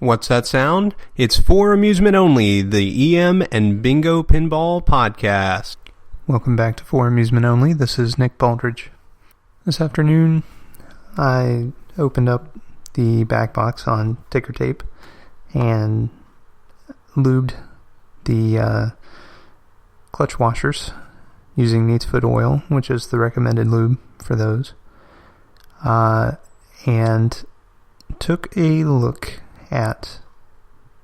What's that sound? It's For Amusement Only, the EM and Bingo Pinball Podcast. Welcome back to For Amusement Only. This is Nick Baldridge. This afternoon, I opened up the back box on ticker tape and lubed the clutch washers using neat's foot oil, which is the recommended lube for those, and took a look at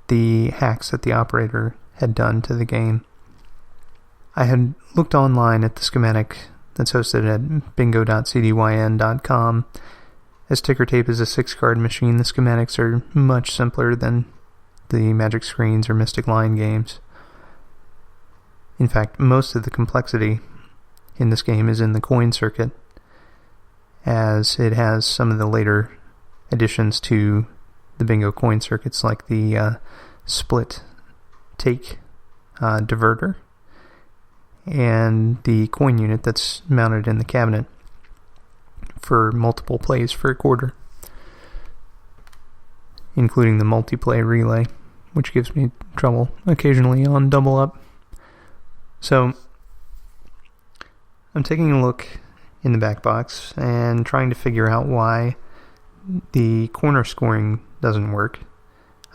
the hacks that the operator had done to the game. I had looked online at the schematic that's hosted at bingo.cdyn.com. As ticker tape is a 6-card machine, the schematics are much simpler than the Magic Screens or Mystic Line games. In fact, most of the complexity in this game is in the coin circuit, as it has some of the later additions to the bingo coin circuits, like the split take diverter and the coin unit that's mounted in the cabinet for multiple plays for a quarter, including the multiplay relay, which gives me trouble occasionally on double up. So I'm taking a look in the back box and trying to figure out why the corner scoring doesn't work.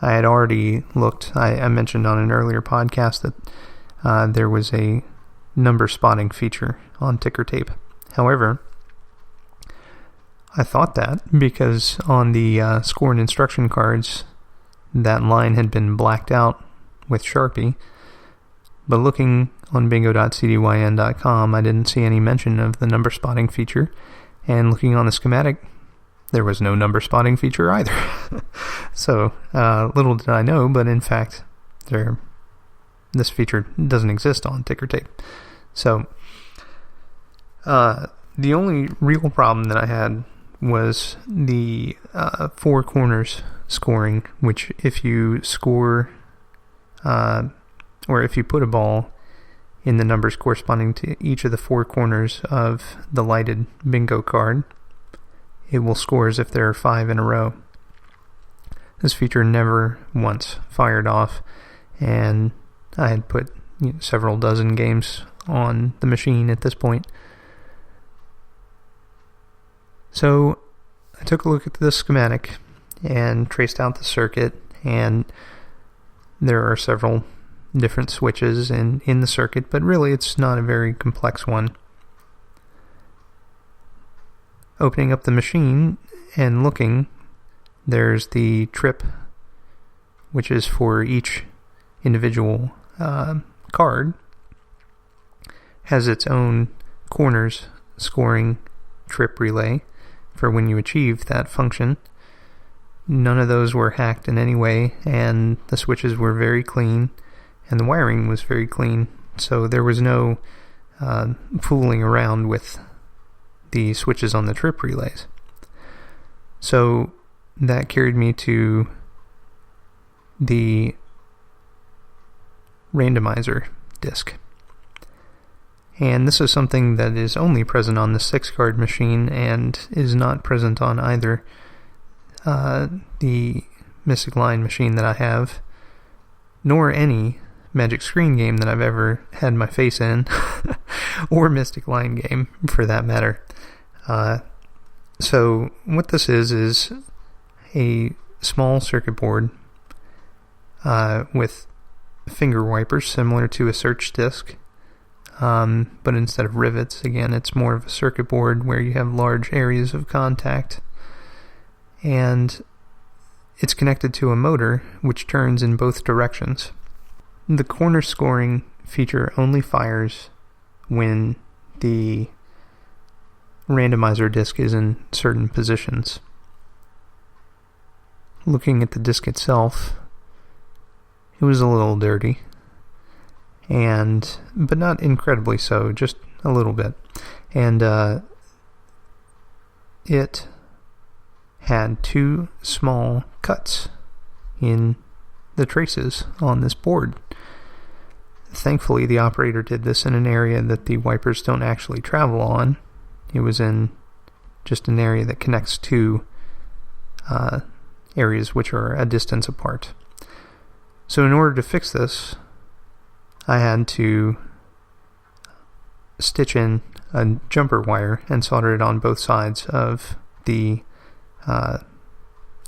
I had already looked, I mentioned on an earlier podcast that there was a number spotting feature on ticker tape. However, I thought that because on the score and instruction cards, that line had been blacked out with Sharpie, but looking on bingo.cdyn.com, I didn't see any mention of the number spotting feature, and looking on the schematic, there was no number spotting feature either. So, little did I know, but in fact, this feature doesn't exist on ticker tape. So, the only real problem that I had was the four corners scoring, which if you score, or if you put a ball in the numbers corresponding to each of the four corners of the lighted bingo card, it will score as if there are 5 in a row. This feature never once fired off, and I had put several dozen games on the machine at this point. So I took a look at the schematic and traced out the circuit, and there are several different switches in the circuit, but really it's not a very complex one. Opening up the machine and looking, there's the trip, which is for each individual card, has its own corners scoring trip relay for when you achieve that function. None of those were hacked in any way, and the switches were very clean, and the wiring was very clean, so there was no fooling around with the switches on the trip relays. So that carried me to the randomizer disc. And this is something that is only present on the 6-card machine and is not present on either the Mystic Line machine that I have, nor any Magic Screen game that I've ever had my face in, or Mystic Line game for that matter. So what this is a small circuit board with finger wipers similar to a search disc, but instead of rivets, again, it's more of a circuit board where you have large areas of contact, and it's connected to a motor which turns in both directions. The corner scoring feature only fires when the randomizer disc is in certain positions. Looking at the disc itself, it was a little dirty, but not incredibly so, just a little bit. And it had 2 small cuts in the traces on this board. Thankfully, the operator did this in an area that the wipers don't actually travel on. It was in just an area that connects to areas which are a distance apart. So in order to fix this, I had to stitch in a jumper wire and solder it on both sides of the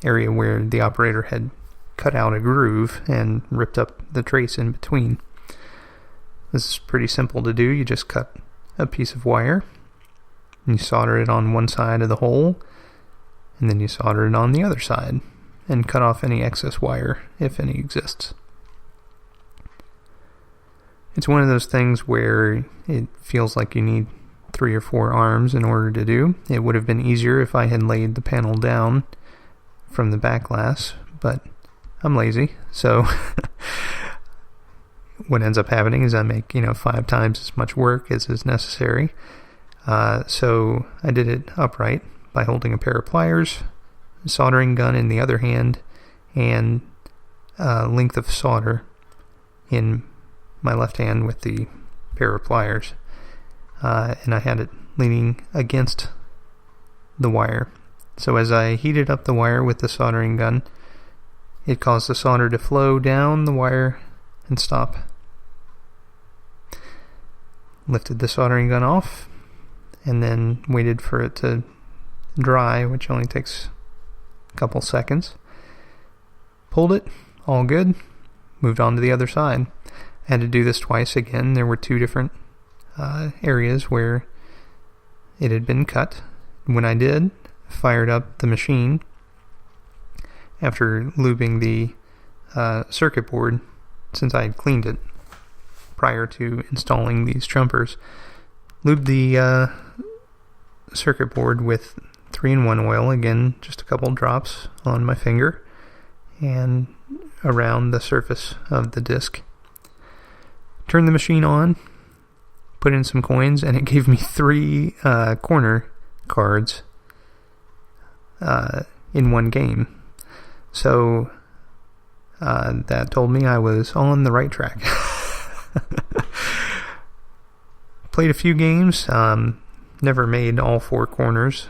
area where the operator had cut out a groove and ripped up the trace in between. This is pretty simple to do. You just cut a piece of wire, and you solder it on one side of the hole, and then you solder it on the other side, and cut off any excess wire, if any exists. It's one of those things where it feels like you need 3 or 4 arms in order to do. It would have been easier if I had laid the panel down from the back glass, but I'm lazy, so what ends up happening is I make 5 times as much work as is necessary. So I did it upright by holding a pair of pliers, a soldering gun in the other hand, and a length of solder in my left hand with the pair of pliers. And I had it leaning against the wire. So as I heated up the wire with the soldering gun, it caused the solder to flow down the wire and stop. Lifted the soldering gun off, and then waited for it to dry, which only takes a couple seconds. Pulled it, all good, moved on to the other side. I had to do this twice again. There were 2 different areas where it had been cut. When I did, fired up the machine after lubing the circuit board, since I had cleaned it prior to installing these jumpers. Lubed the circuit board with 3-in-1 oil, again just a couple drops on my finger and around the surface of the disc. Turned the machine on, put in some coins, and it gave me 3 corner cards in one game. So that told me I was on the right track. Played a few games, never made all 4 corners,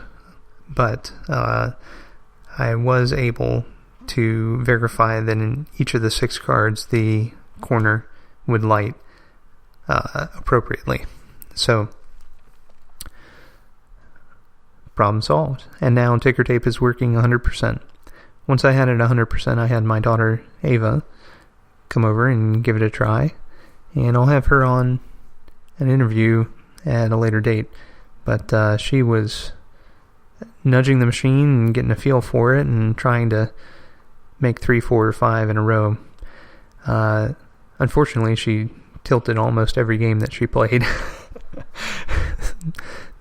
but I was able to verify that in each of the 6 cards the corner would light appropriately. So, problem solved. And now ticker tape is working 100%. Once I had it 100%, I had my daughter Ava come over and give it a try, and I'll have her on an interview at a later date. But she was nudging the machine and getting a feel for it and trying to make 3, 4, or 5 in a row. Unfortunately, she tilted almost every game that she played.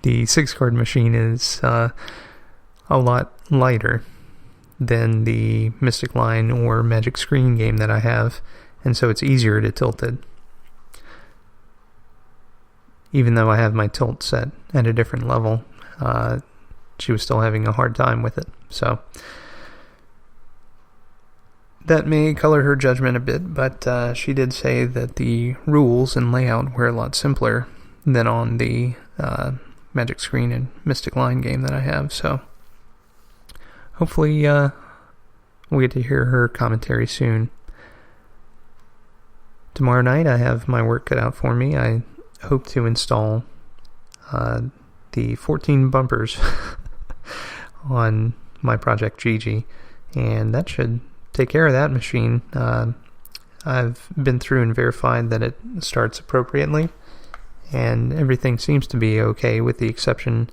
The 6-card machine is a lot lighter than the Mystic Line or Magic Screen game that I have, and so it's easier to tilt it. Even though I have my tilt set at a different level, she was still having a hard time with it. So that may color her judgment a bit, but she did say that the rules and layout were a lot simpler than on the Magic Screen and Mystic Line game that I have. So hopefully we'll get to hear her commentary soon. Tomorrow night I have my work cut out for me. I hope to install the 14 bumpers on my Project Gigi, and that should take care of that machine. I've been through and verified that it starts appropriately, and everything seems to be okay with the exception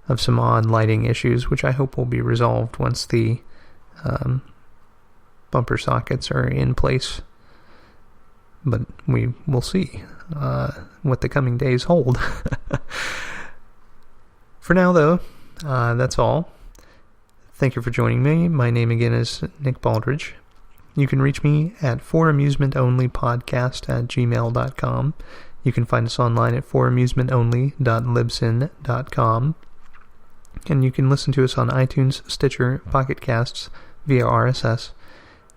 of some odd lighting issues, which I hope will be resolved once the bumper sockets are in place. But we will see what the coming days hold. For now, though, that's all. Thank you for joining me. My name again is Nick Baldridge. You can reach me at foramusementonlypodcast@gmail.com. You can find us online at foramusementonly.libsyn.com. And you can listen to us on iTunes, Stitcher, Pocket Casts, via RSS,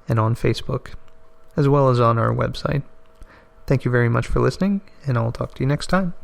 and on Facebook, as well as on our website. Thank you very much for listening, and I'll talk to you next time.